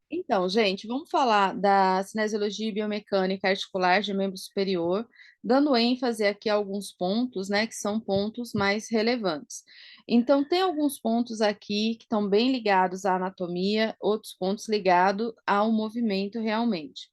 Então, gente, vamos falar da cinesiologia e biomecânica articular de membro superior, dando ênfase aqui a alguns pontos, né, que são pontos mais relevantes. Então, tem alguns pontos aqui que estão bem ligados à anatomia, outros pontos ligados ao movimento realmente.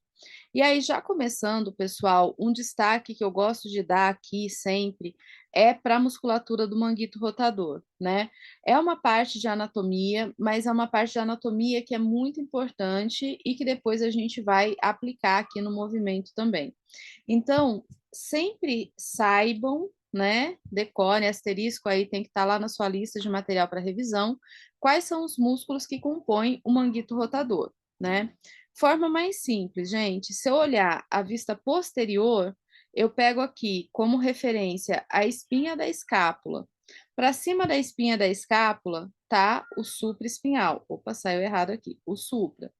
E aí, já começando, pessoal, um destaque que eu gosto de dar aqui sempre é para a musculatura do manguito rotador, né? É uma parte de anatomia, mas é uma parte de anatomia que é muito importante e que depois a gente vai aplicar aqui no movimento também. Então, sempre saibam, né? Decore, asterisco aí tem que estar lá na sua lista de material para revisão, quais são os músculos que compõem o manguito rotador, né? Forma mais simples, gente, se eu olhar a vista posterior, eu pego aqui como referência a espinha da escápula. Para cima da espinha da escápula tá o supraespinhal. Opa, saiu errado aqui. O supra.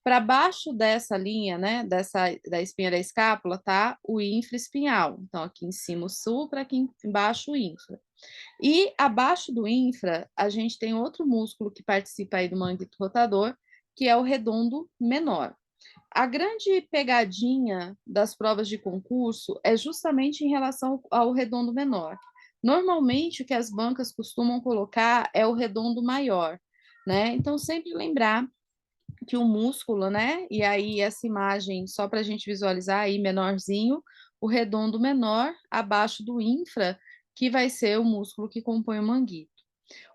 Para baixo dessa linha, né, da espinha da escápula, tá o infraespinhal. Então, aqui em cima o supra, aqui embaixo o infra. E abaixo do infra, a gente tem outro músculo que participa aí do manguito rotador, que é o redondo menor. A grande pegadinha das provas de concurso é justamente em relação ao redondo menor. Normalmente, o que as bancas costumam colocar é o redondo maior, né? Então, sempre lembrar que o músculo, né? E aí, essa imagem, só para a gente visualizar aí, menorzinho, o redondo menor, abaixo do infra, que vai ser o músculo que compõe o manguito.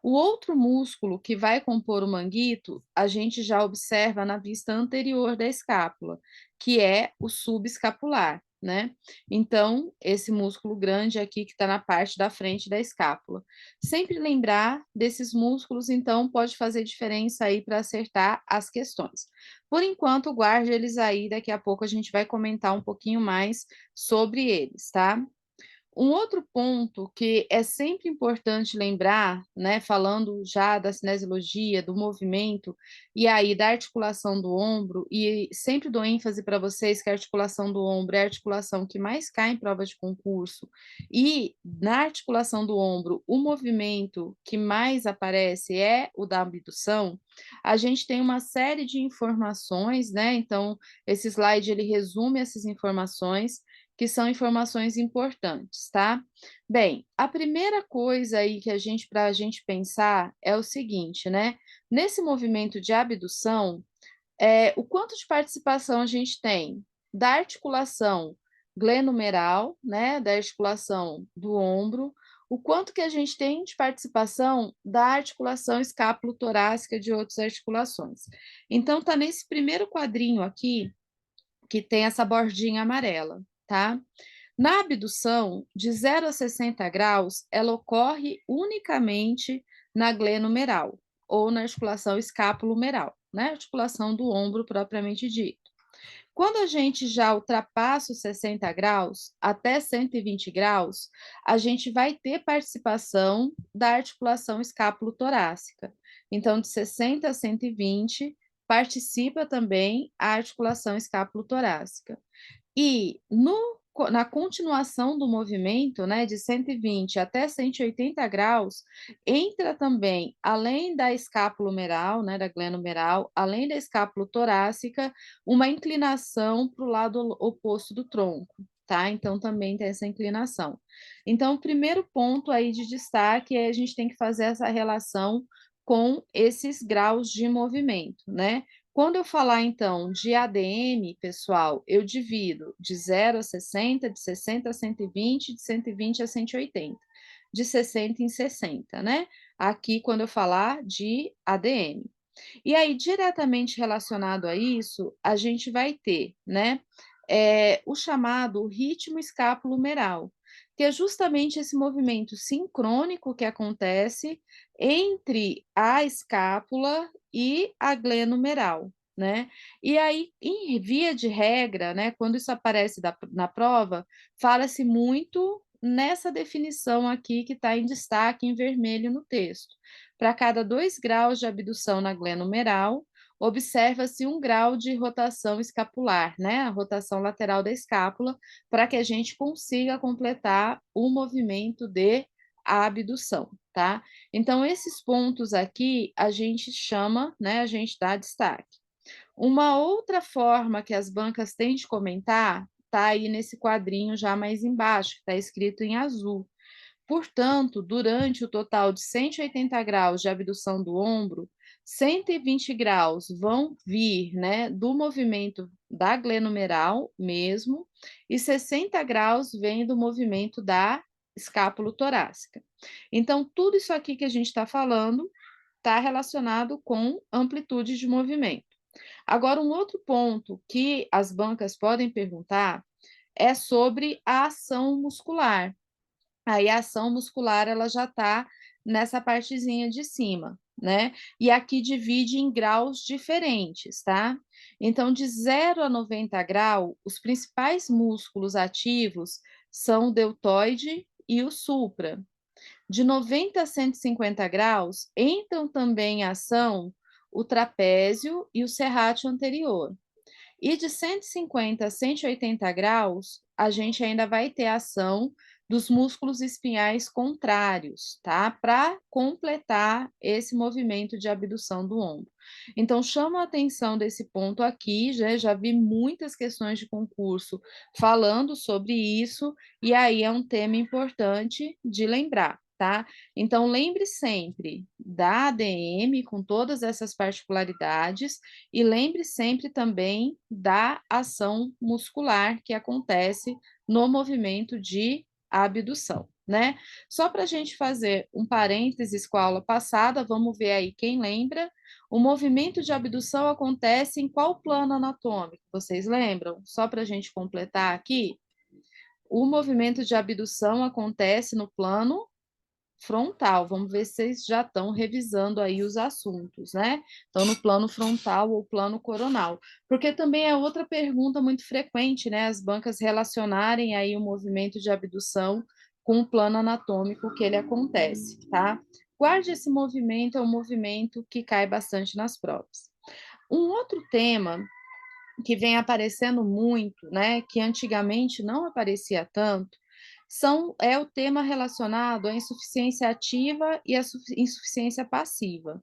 O outro músculo que vai compor o manguito, a gente já observa na vista anterior da escápula, que é o subescapular, né? Então, esse músculo grande aqui que está na parte da frente da escápula. Sempre lembrar desses músculos, então, pode fazer diferença aí para acertar as questões. Por enquanto, guarde eles aí, daqui a pouco a gente vai comentar um pouquinho mais sobre eles, tá? Um outro ponto que é sempre importante lembrar, né, falando já da cinesiologia, do movimento, e aí da articulação do ombro, e sempre dou ênfase para vocês que a articulação do ombro é a articulação que mais cai em prova de concurso, e na articulação do ombro, o movimento que mais aparece é o da abdução. A gente tem uma série de informações, né? Então, esse slide ele resume essas informações que são informações importantes, tá? Bem, a primeira coisa aí que a gente, para a gente pensar é o seguinte, né? Nesse movimento de abdução, o quanto de participação a gente tem da articulação glenumeral, né? Da articulação do ombro, o quanto que a gente tem de participação da articulação escápulo-torácica de outras articulações. Então, tá nesse primeiro quadrinho aqui, que tem essa bordinha amarela, tá? Na abdução, de 0 a 60 graus, ela ocorre unicamente na glenumeral, ou na articulação escápulo-humeral, né? Articulação do ombro propriamente dito. Quando a gente já ultrapassa os 60 graus, até 120 graus, a gente vai ter participação da articulação escápulo-torácica. Então, de 60 a 120, participa também a articulação escápulo-torácica. E na continuação do movimento, né, de 120 até 180 graus, entra também, além da escápula humeral, né, da glena humeral, além da escápula torácica, uma inclinação para o lado oposto do tronco, tá? Então, também tem essa inclinação. Então, o primeiro ponto aí de destaque é a gente tem que fazer essa relação com esses graus de movimento, né? Quando eu falar, então, de ADM, pessoal, eu divido de 0 a 60, de 60 a 120, de 120 a 180, de 60 em 60, né? Aqui, quando eu falar de ADM. E aí, diretamente relacionado a isso, a gente vai ter, né, o chamado ritmo escapulo-humeral, que é justamente esse movimento sincrônico que acontece entre a escápula e a glena humeral, né? E aí, em via de regra, né, quando isso aparece na prova, fala-se muito nessa definição aqui que está em destaque em vermelho no texto. Para cada 2 graus de abdução na glena humeral, observa-se 1 grau de rotação escapular, né? A rotação lateral da escápula, para que a gente consiga completar o movimento de abdução, tá? Então, esses pontos aqui a gente chama, né? A gente dá destaque. Uma outra forma que as bancas têm de comentar está aí nesse quadrinho já mais embaixo, que está escrito em azul. Portanto, durante o total de 180 graus de abdução do ombro, 120 graus vão vir, né, do movimento da glenomeral mesmo, e 60 graus vem do movimento da escápulo-torácica. Então, tudo isso aqui que a gente está falando está relacionado com amplitude de movimento. Agora, um outro ponto que as bancas podem perguntar é sobre a ação muscular. Aí a ação muscular ela já está nessa partezinha de cima, né? E aqui divide em graus diferentes, tá? Então, de 0 a 90 graus, os principais músculos ativos são o deltoide e o supra. De 90 a 150 graus, entram também em ação o trapézio e o serrátil anterior. E de 150 a 180 graus, a gente ainda vai ter ação dos músculos espinhais contrários, tá? Para completar esse movimento de abdução do ombro. Então, chama a atenção desse ponto aqui, já vi muitas questões de concurso falando sobre isso, e aí é um tema importante de lembrar. Tá? Então, lembre sempre da ADM com todas essas particularidades e lembre sempre também da ação muscular que acontece no movimento de abdução, né? Só para a gente fazer um parênteses com a aula passada, vamos ver aí quem lembra. O movimento de abdução acontece em qual plano anatômico? Vocês lembram? Só para a gente completar aqui. O movimento de abdução acontece no plano frontal. Vamos ver se vocês já estão revisando aí os assuntos, né? Então, no plano frontal ou plano coronal. Porque também é outra pergunta muito frequente, né? As bancas relacionarem aí o movimento de abdução com o plano anatômico que ele acontece, tá? Guarde esse movimento, é um movimento que cai bastante nas provas. Um outro tema que vem aparecendo muito, né, que antigamente não aparecia tanto, é o tema relacionado à insuficiência ativa e à insuficiência passiva.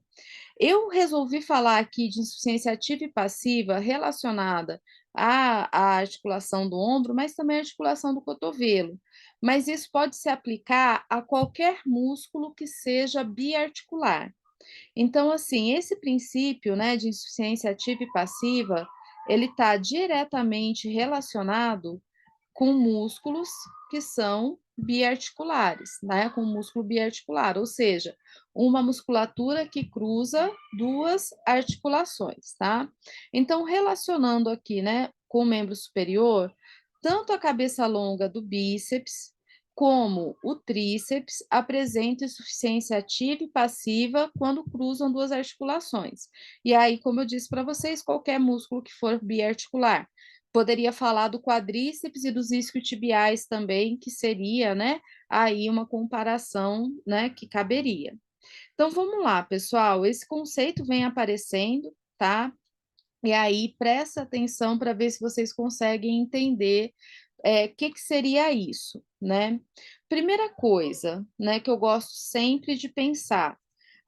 Eu resolvi falar aqui de insuficiência ativa e passiva relacionada à articulação do ombro, mas também à articulação do cotovelo. Mas isso pode se aplicar a qualquer músculo que seja biarticular. Então, assim, esse princípio, né, de insuficiência ativa e passiva, ele está diretamente relacionado com músculos que são biarticulares, né, com músculo biarticular, ou seja, uma musculatura que cruza duas articulações, tá? Então, relacionando aqui, né, com o membro superior, tanto a cabeça longa do bíceps como o tríceps apresentam insuficiência ativa e passiva quando cruzam duas articulações. E aí, como eu disse para vocês, qualquer músculo que for biarticular. Poderia falar do quadríceps e dos isquiotibiais também, que seria, né, aí uma comparação, né, que caberia. Então, vamos lá, pessoal, esse conceito vem aparecendo, tá? E aí, presta atenção para ver se vocês conseguem entender que seria isso, né? Primeira coisa, né, que eu gosto sempre de pensar,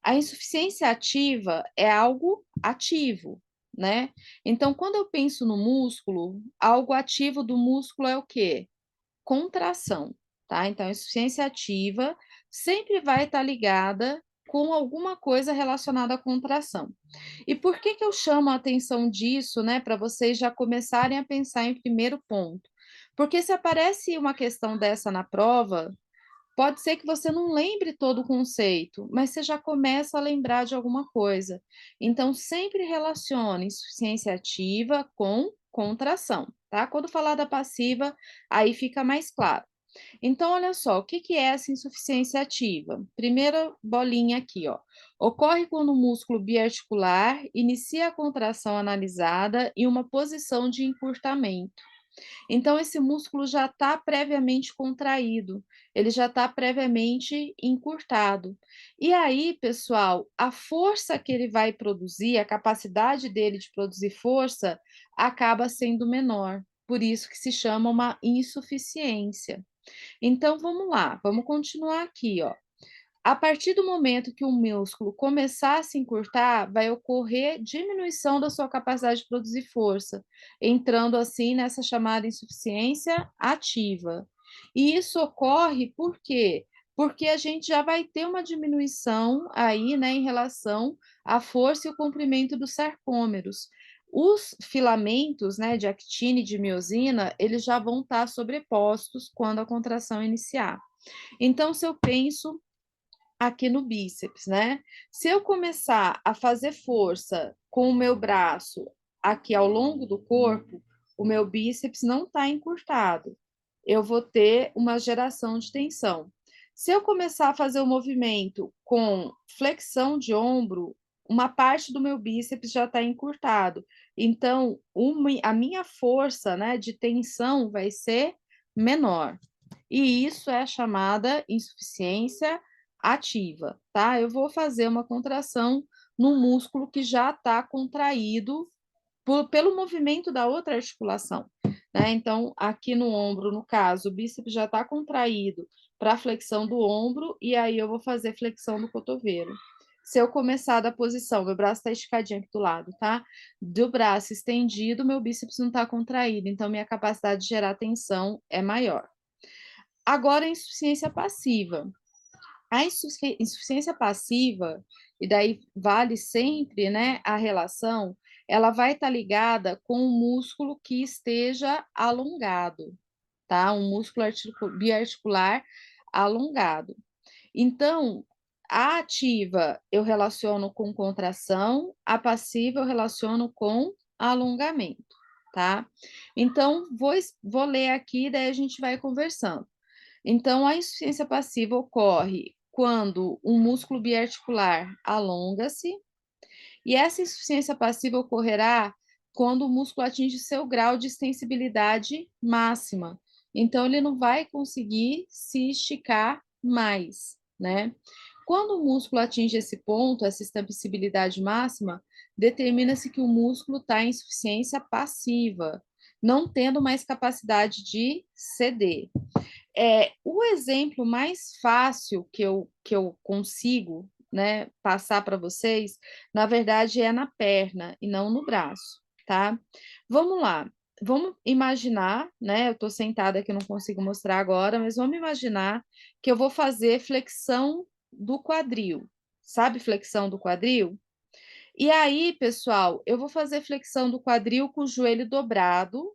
a insuficiência ativa é algo ativo, né? Então, quando eu penso no músculo, algo ativo do músculo é o quê? Contração, tá? Então, a insuficiência ativa sempre vai estar ligada com alguma coisa relacionada à contração. E por que eu chamo a atenção disso, né, para vocês já começarem a pensar em primeiro ponto? Porque se aparece uma questão dessa na prova, pode ser que você não lembre todo o conceito, mas você já começa a lembrar de alguma coisa. Então, sempre relacione insuficiência ativa com contração, tá? Quando falar da passiva, aí fica mais claro. Então, olha só, o que é essa insuficiência ativa? Primeira bolinha aqui, ó. Ocorre quando o músculo biarticular inicia a contração analisada em uma posição de encurtamento. Então, esse músculo já está previamente contraído, ele já está previamente encurtado. E aí, pessoal, a força que ele vai produzir, a capacidade dele de produzir força, acaba sendo menor. Por isso que se chama uma insuficiência. Então, vamos lá, vamos continuar aqui, ó. A partir do momento que o músculo começar a se encurtar, vai ocorrer diminuição da sua capacidade de produzir força, entrando assim nessa chamada insuficiência ativa. E isso ocorre por quê? Porque a gente já vai ter uma diminuição aí, né, em relação à força e o comprimento dos sarcômeros. Os filamentos, né, de actina e de miosina, eles já vão estar sobrepostos quando a contração iniciar. Então, se eu penso aqui no bíceps, né? Se eu começar a fazer força com o meu braço aqui ao longo do corpo, o meu bíceps não está encurtado. Eu vou ter uma geração de tensão. Se eu começar a fazer o movimento com flexão de ombro, uma parte do meu bíceps já está encurtado. Então, a minha força, né, de tensão vai ser menor. E isso é chamada insuficiência ativa, tá? Eu vou fazer uma contração no músculo que já está contraído pelo movimento da outra articulação, né? Então, aqui no ombro, no caso, o bíceps já está contraído para a flexão do ombro, e aí eu vou fazer flexão do cotovelo. Se eu começar da posição, meu braço está esticadinho aqui do lado, tá? Do braço estendido, meu bíceps não está contraído, então minha capacidade de gerar tensão é maior. Agora, a insuficiência passiva. A insuficiência passiva, e daí vale sempre, né, a relação, ela vai estar ligada com o músculo que esteja alongado, tá? Um músculo biarticular alongado. Então, a ativa eu relaciono com contração, a passiva eu relaciono com alongamento, tá? Então, vou ler aqui, daí a gente vai conversando. Então, a insuficiência passiva ocorre quando um músculo biarticular alonga-se, e essa insuficiência passiva ocorrerá quando o músculo atinge seu grau de extensibilidade máxima. Então, ele não vai conseguir se esticar mais, né? Quando o músculo atinge esse ponto, essa extensibilidade máxima, determina-se que o músculo está em insuficiência passiva, não tendo mais capacidade de ceder. O exemplo mais fácil que eu consigo, né, passar para vocês, na verdade, é na perna e não no braço, tá? Vamos lá. Vamos imaginar, né? Eu estou sentada aqui, não consigo mostrar agora, mas vamos imaginar que eu vou fazer flexão do quadril. Sabe flexão do quadril? E aí, pessoal, eu vou fazer flexão do quadril com o joelho dobrado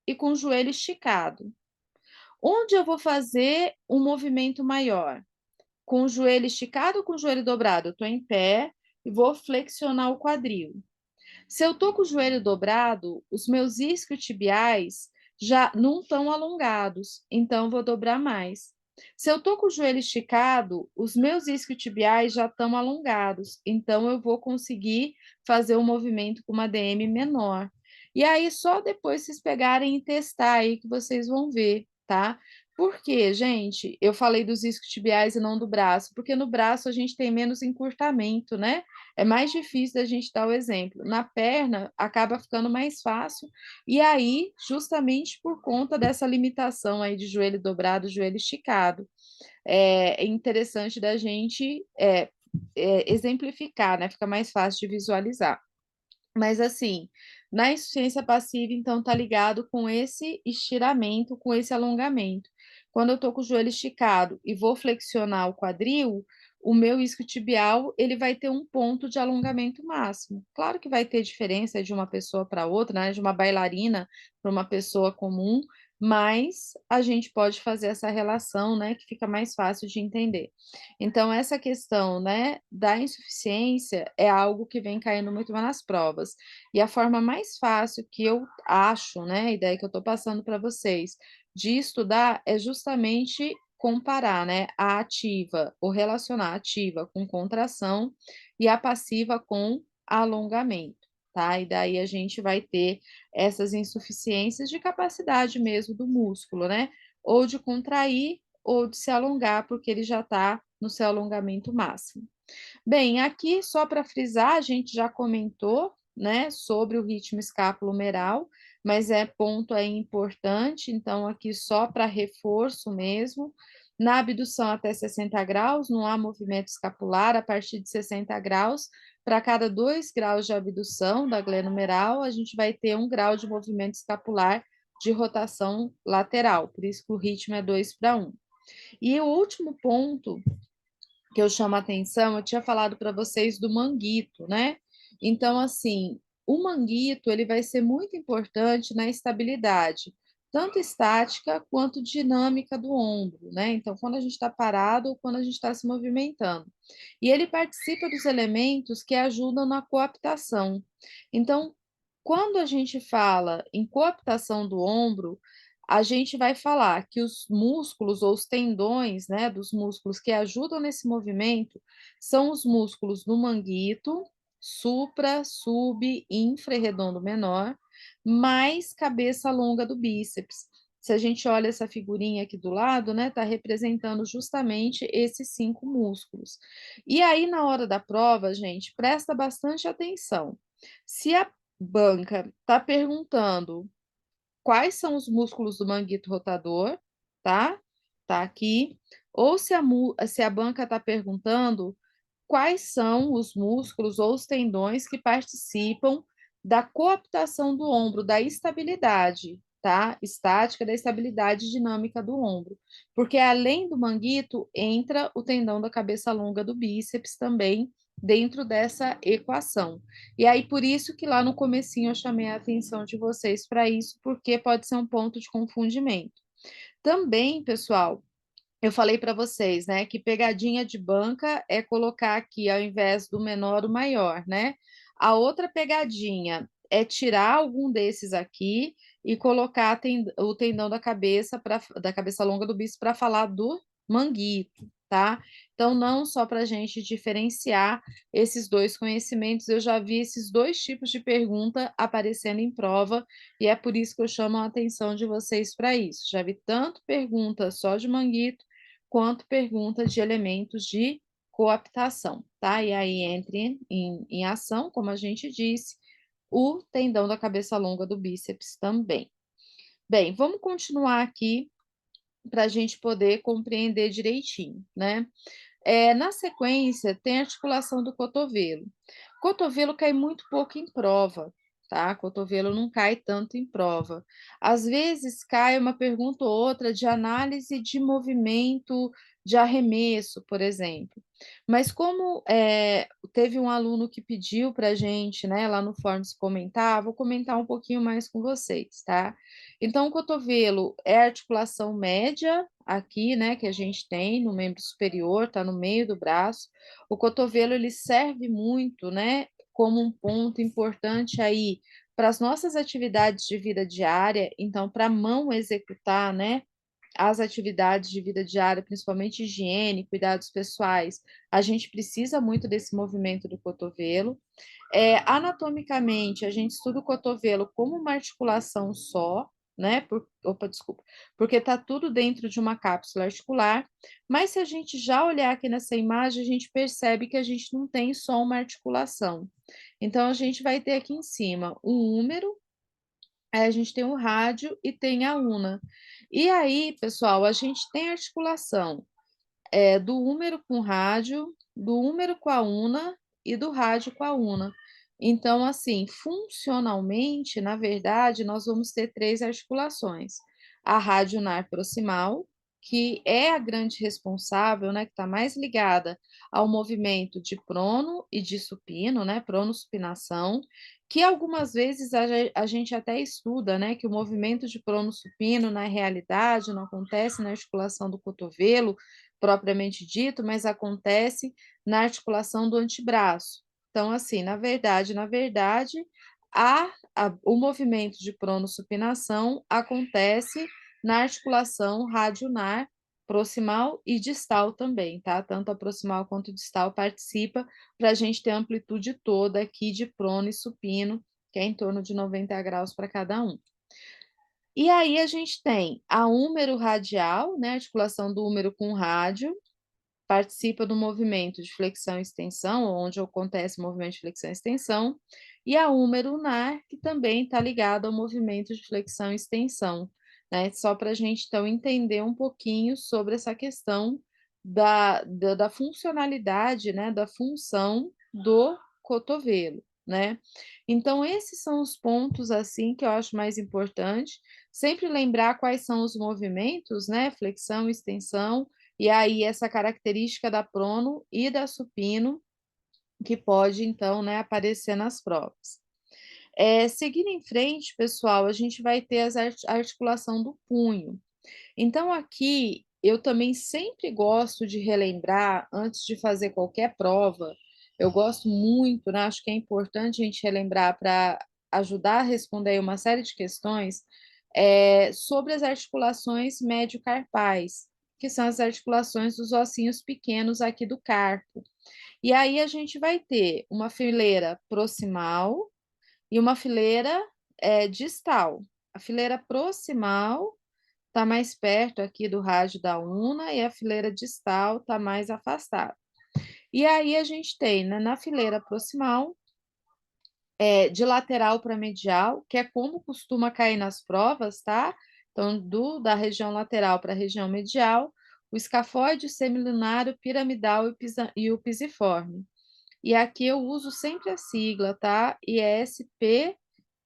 e com o joelho esticado. Onde eu vou fazer um movimento maior? Com o joelho esticado ou com o joelho dobrado? Eu estou em pé e vou flexionar o quadril. Se eu estou com o joelho dobrado, os meus isquiotibiais já não estão alongados, então eu vou dobrar mais. Se eu estou com o joelho esticado, os meus isquiotibiais já estão alongados, então eu vou conseguir fazer um movimento com uma DM menor. E aí, só depois vocês pegarem e testar aí que vocês vão ver, tá? Por quê, gente? Eu falei dos isquiotibiais e não do braço, porque no braço a gente tem menos encurtamento, né? É mais difícil da gente dar o exemplo. Na perna, acaba ficando mais fácil, e aí, justamente por conta dessa limitação aí de joelho dobrado, joelho esticado, é interessante da gente exemplificar, né? Fica mais fácil de visualizar. Mas assim, na insuficiência passiva, então, tá ligado com esse estiramento, com esse alongamento. Quando eu tô com o joelho esticado e vou flexionar o quadril, o meu isquiotibial, ele vai ter um ponto de alongamento máximo. Claro que vai ter diferença de uma pessoa para outra, né, de uma bailarina para uma pessoa comum, mas a gente pode fazer essa relação, né, que fica mais fácil de entender. Então, essa questão, né, da insuficiência é algo que vem caindo muito nas provas. E a forma mais fácil que eu acho, né, a ideia que eu estou passando para vocês, de estudar é justamente comparar, né, a ativa, ou relacionar a ativa com contração e a passiva com alongamento, tá? E daí a gente vai ter essas insuficiências de capacidade mesmo do músculo, né? Ou de contrair ou de se alongar, porque ele já está no seu alongamento máximo. Bem, aqui só para frisar, a gente já comentou, né, sobre o ritmo escapulo-humeral, mas é ponto aí importante, então aqui só para reforço mesmo, Na abdução até 60 graus, não há movimento escapular. A partir de 60 graus, para cada 2 graus de abdução da glenomeral, a gente vai ter 1 grau de movimento escapular de rotação lateral, por isso que o ritmo é 2:1. E o último ponto que eu chamo a atenção, eu tinha falado para vocês do manguito, né. Então, assim, o manguito, ele vai ser muito importante na estabilidade, tanto estática quanto dinâmica do ombro, né. Então, quando a gente está parado ou quando a gente está se movimentando. E ele participa dos elementos que ajudam na coaptação. Então, quando a gente fala em coaptação do ombro, a gente vai falar que os músculos ou os tendões, né, dos músculos que ajudam nesse movimento são os músculos do manguito, supra, sub, infra e redondo menor, mais cabeça longa do bíceps. Se a gente olha essa figurinha aqui do lado, né, tá representando justamente esses 5 músculos. E aí, na hora da prova, gente, presta bastante atenção. Se a banca tá perguntando quais são os músculos do manguito rotador, tá? Tá aqui. Ou se a banca está perguntando quais são os músculos ou os tendões que participam da coaptação do ombro, da estabilidade, tá? Estática, da estabilidade dinâmica do ombro. Porque além do manguito, entra o tendão da cabeça longa do bíceps também dentro dessa equação. E aí, por isso que lá no comecinho eu chamei a atenção de vocês para isso, porque pode ser um ponto de confundimento. Também, pessoal, eu falei para vocês, né, que pegadinha de banca é colocar aqui, ao invés do menor, o maior, né. A outra pegadinha é tirar algum desses aqui e colocar o tendão da cabeça longa do bíceps para falar do manguito, tá. Então não só para a gente diferenciar esses 2 conhecimentos, eu já vi esses 2 tipos de pergunta aparecendo em prova, e é por isso que eu chamo a atenção de vocês para isso. Já vi tanto pergunta só de manguito, quanto perguntas de elementos de coaptação, tá? E aí entra em ação, como a gente disse, o tendão da cabeça longa do bíceps também. Bem, vamos continuar aqui para a gente poder compreender direitinho, né? Na sequência, tem a articulação do cotovelo. Cotovelo cai muito pouco em prova, tá? Cotovelo não cai tanto em prova. Às vezes cai uma pergunta ou outra de análise de movimento de arremesso, por exemplo. Mas como teve um aluno que pediu para a gente, né, lá no fórum se comentar, vou comentar um pouquinho mais com vocês, tá? Então, o cotovelo é a articulação média aqui, né, que a gente tem no membro superior, tá no meio do braço. O cotovelo ele serve muito, né, como um ponto importante aí para as nossas atividades de vida diária, então para a mão executar, né, as atividades de vida diária, principalmente higiene, cuidados pessoais, a gente precisa muito desse movimento do cotovelo. Anatomicamente, a gente estuda o cotovelo como uma articulação só, né, desculpa, porque está tudo dentro de uma cápsula articular, mas se a gente já olhar aqui nessa imagem, a gente percebe que a gente não tem só uma articulação. Então, a gente vai ter aqui em cima o húmero, aí a gente tem o rádio e tem a una. E aí, pessoal, a gente tem articulação do húmero com o rádio, do húmero com a una e do rádio com a una. Então, assim, funcionalmente, na verdade, nós vamos ter 3 articulações. A radionar proximal, que é a grande responsável, né, que está mais ligada ao movimento de prono e de supino, né, pronossupinação, que algumas vezes a gente até estuda, né, que o movimento de prono-supino, na realidade, não acontece na articulação do cotovelo, propriamente dito, mas acontece na articulação do antebraço. Então, assim, na verdade, o movimento de pronossupinação acontece na articulação radionar proximal e distal também, tá? Tanto a proximal quanto a distal participa para a gente ter a amplitude toda aqui de prono e supino, que é em torno de 90 graus para cada um. E aí a gente tem a húmero radial, né, articulação do húmero com o rádio, participa do movimento de flexão e extensão, onde acontece o movimento de flexão e extensão, e a húmero ulnar, que também está ligado ao movimento de flexão e extensão. né, só para a gente então entender um pouquinho sobre essa questão da funcionalidade, né, da função do cotovelo, né. Então esses são os pontos, assim, que eu acho mais importante, sempre lembrar quais são os movimentos, né, flexão, extensão, e aí essa característica da prono e da supino, que pode então, né, aparecer nas provas. Seguindo em frente, pessoal, a gente vai ter a articulação do punho. Então aqui, eu também sempre gosto de relembrar, antes de fazer qualquer prova, eu gosto muito, né, acho que é importante a gente relembrar para ajudar a responder aí uma série de questões, sobre as articulações médio-carpais, que são as articulações dos ossinhos pequenos aqui do carpo. E aí a gente vai ter uma fileira proximal e uma fileira, distal. A fileira proximal está mais perto aqui do rádio da una e a fileira distal está mais afastada. E aí a gente tem, né, na fileira proximal, de lateral para medial, que é como costuma cair nas provas, tá? Então, da região lateral para a região medial, o escafoide, o semilunar, o piramidal e o pisiforme. E aqui eu uso sempre a sigla, tá? ISP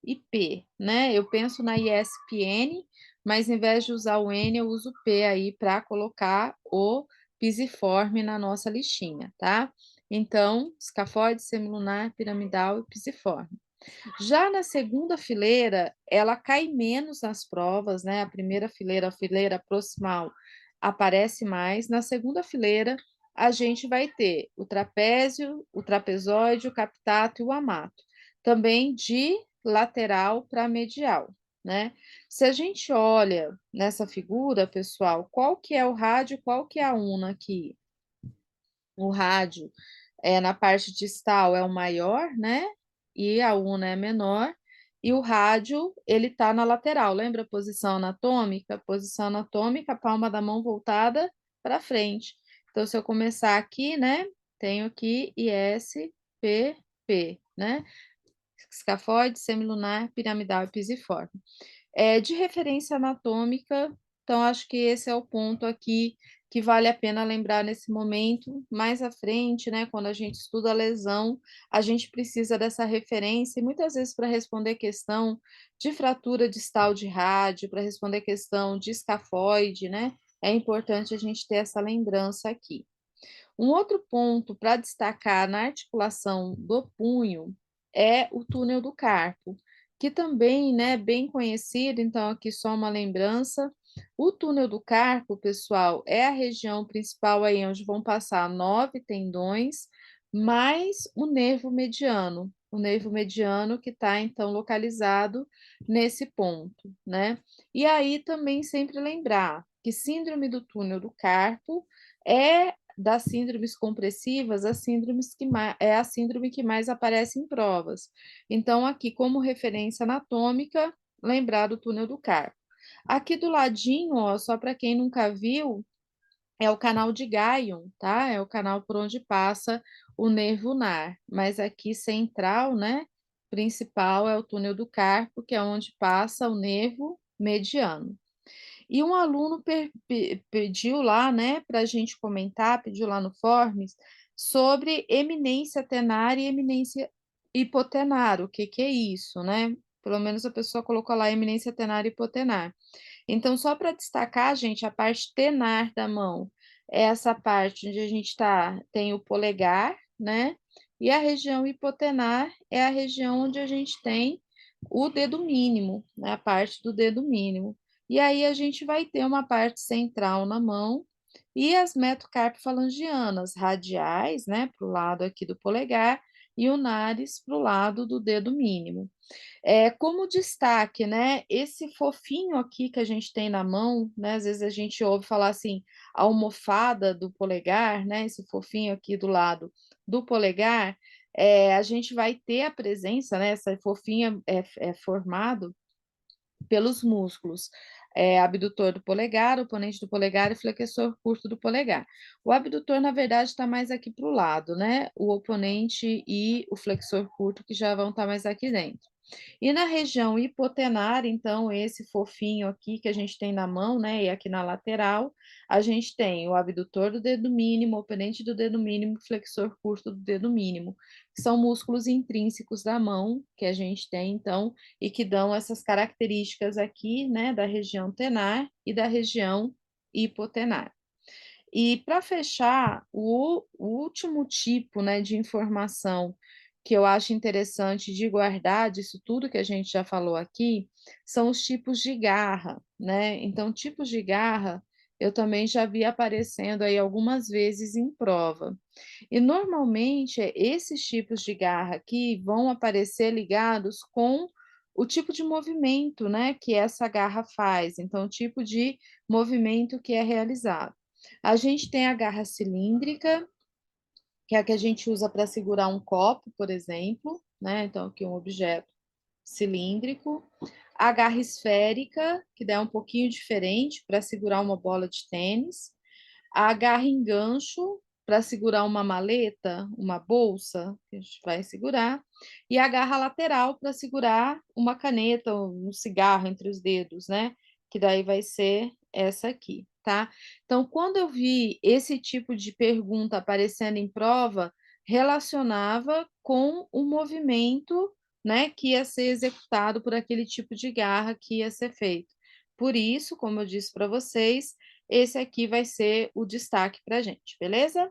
e P, né? Eu penso na ISPN, mas em vez de usar o N, eu uso o P aí para colocar o pisiforme na nossa listinha, tá? Então, escafoide, semilunar, piramidal e pisiforme. Já na segunda fileira, ela cai menos nas provas, né? A primeira fileira, a fileira proximal, aparece mais. Na segunda fileira, a gente vai ter o trapézio, o trapezoide, o captato e o amato. Também de lateral para medial, né? Se a gente olha nessa figura, pessoal, qual que é o rádio, qual que é a una aqui? O rádio na parte distal é o maior, né, e a una é menor, e o rádio, ele tá na lateral. Lembra a posição anatômica? Posição anatômica, a palma da mão voltada para frente. Então, se eu começar aqui, né, tenho aqui IS, P, P, né, escafoide, semilunar, piramidal e pisiforme. De referência anatômica, então acho que esse é o ponto aqui que vale a pena lembrar nesse momento. Mais à frente, né, quando a gente estuda a lesão, a gente precisa dessa referência e muitas vezes para responder questão de fratura distal de rádio, para responder questão de escafoide, né, é importante a gente ter essa lembrança aqui. Um outro ponto para destacar na articulação do punho é o túnel do carpo, que também, né, bem conhecido, então aqui só uma lembrança. O túnel do carpo, pessoal, é a região principal aí onde vão passar 9 tendões, mais o nervo mediano. O nervo mediano que está, então, localizado nesse ponto, né? E aí também sempre lembrar que síndrome do túnel do carpo é das síndromes compressivas, as síndromes que é a síndrome que mais aparece em provas. Então, aqui, como referência anatômica, lembrar do túnel do carpo. Aqui do ladinho, ó, só para quem nunca viu, é o canal de Guyot, tá? É o canal por onde passa o nervo ulnar. Mas aqui central, né? Principal é o túnel do carpo, que é onde passa o nervo mediano. E um aluno pediu lá, né, para a gente comentar, pediu lá no Forms, sobre eminência tenar e eminência hipotenar, o que que é isso, né? Pelo menos a pessoa colocou lá eminência tenar e hipotenar. Então, só para destacar, gente, a parte tenar da mão é essa parte onde a gente tem o polegar, né? E a região hipotenar é a região onde a gente tem o dedo mínimo, né? A parte do dedo mínimo. E aí a gente vai ter uma parte central na mão e as metocarpofalangianas radiais, né, para o lado aqui do polegar, e o nares para o lado do dedo mínimo. Como destaque, né, esse fofinho aqui que a gente tem na mão, né, às vezes a gente ouve falar assim, a almofada do polegar, né, esse fofinho aqui do lado do polegar, a gente vai ter a presença, né, essa fofinha é formado pelos músculos, abdutor do polegar, oponente do polegar e flexor curto do polegar. O abdutor, na verdade, está mais aqui para o lado, né, o oponente e o flexor curto que já vão estar mais aqui dentro. E na região hipotenar, então, esse fofinho aqui que a gente tem na mão, né, e aqui na lateral, a gente tem o abdutor do dedo mínimo, o oponente do dedo mínimo e flexor curto do dedo mínimo, que são músculos intrínsecos da mão que a gente tem, então, e que dão essas características aqui, né, da região tenar e da região hipotenar. E para fechar, o último tipo, né, de informação que eu acho interessante de guardar disso tudo que a gente já falou aqui, são os tipos de garra, né. Então tipos de garra, eu também já vi aparecendo aí algumas vezes em prova. E normalmente, esses tipos de garra aqui vão aparecer ligados com o tipo de movimento, né, que essa garra faz, então o tipo de movimento que é realizado. A gente tem a garra cilíndrica, que é a que a gente usa para segurar um copo, por exemplo, né, então aqui um objeto cilíndrico. A garra esférica, que daí é um pouquinho diferente, para segurar uma bola de tênis. A garra em gancho, para segurar uma maleta, uma bolsa, que a gente vai segurar, e a garra lateral para segurar uma caneta ou um cigarro entre os dedos, né, que daí vai ser essa aqui, tá. Então, quando eu vi esse tipo de pergunta aparecendo em prova, relacionava com o movimento, né, que ia ser executado por aquele tipo de garra que ia ser feito. Por isso, como eu disse para vocês, esse aqui vai ser o destaque para a gente, beleza?